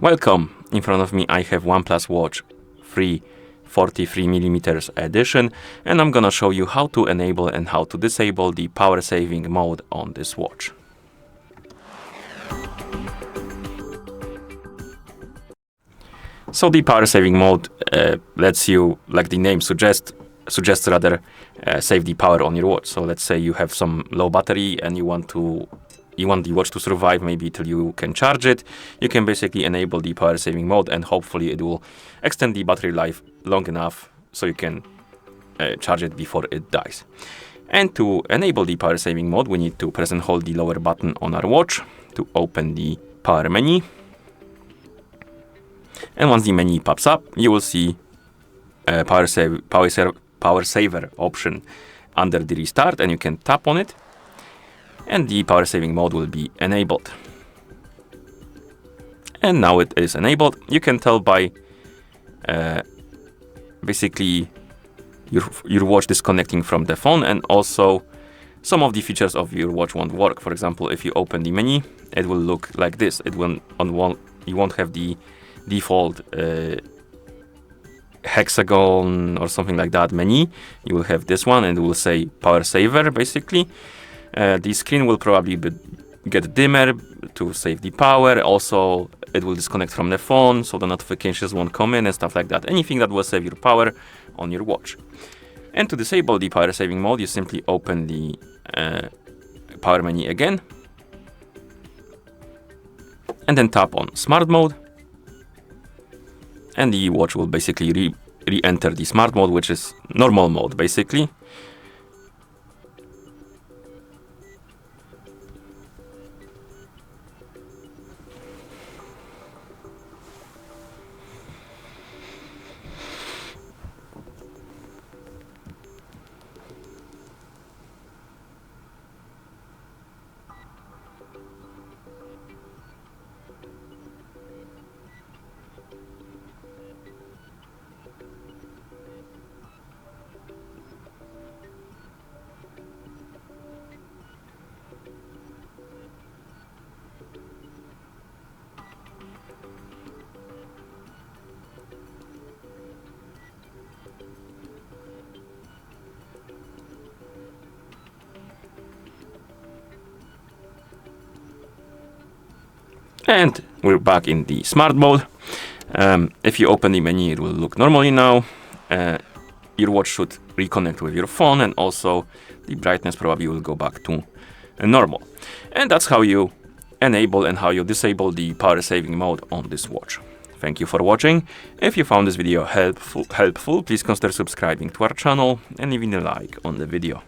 Welcome! In front of me I have OnePlus Watch 3 43mm edition, and I'm gonna show you how to enable and how to disable the power saving mode on this watch. So the power saving mode lets you, like the name suggests rather, save the power on your watch. So let's say you have some low battery and you want the watch to survive maybe till you can charge it. You can basically enable the power saving mode, and hopefully it will extend the battery life long enough so you can charge it before it dies. And to enable the power saving mode, we need to press and hold the lower button on our watch to open the power menu. And once the menu pops up, you will see power saver option under the restart, and you can tap on it and the power saving mode will be enabled. And now it is enabled. You can tell by basically your watch disconnecting from the phone, and also some of the features of your watch won't work. For example, if you open the menu, it will look like this. You won't have the default hexagon or something like that menu. You will have this one, and it will say power saver basically. The screen will probably get dimmer to save the power. Also, it will disconnect from the phone, so the notifications won't come in and stuff like that. Anything that will save your power on your watch. And to disable the power saving mode, you simply open the power menu again, and then tap on smart mode, and the watch will basically re-enter the smart mode, which is normal mode basically. And we're back in the smart mode. If you open the menu, it will look normally now. Your watch should reconnect with your phone, and also the brightness probably will go back to normal. And that's how you enable and how you disable the power saving mode on this watch. Thank you for watching. If you found this video helpful, please consider subscribing to our channel and leaving a like on the video.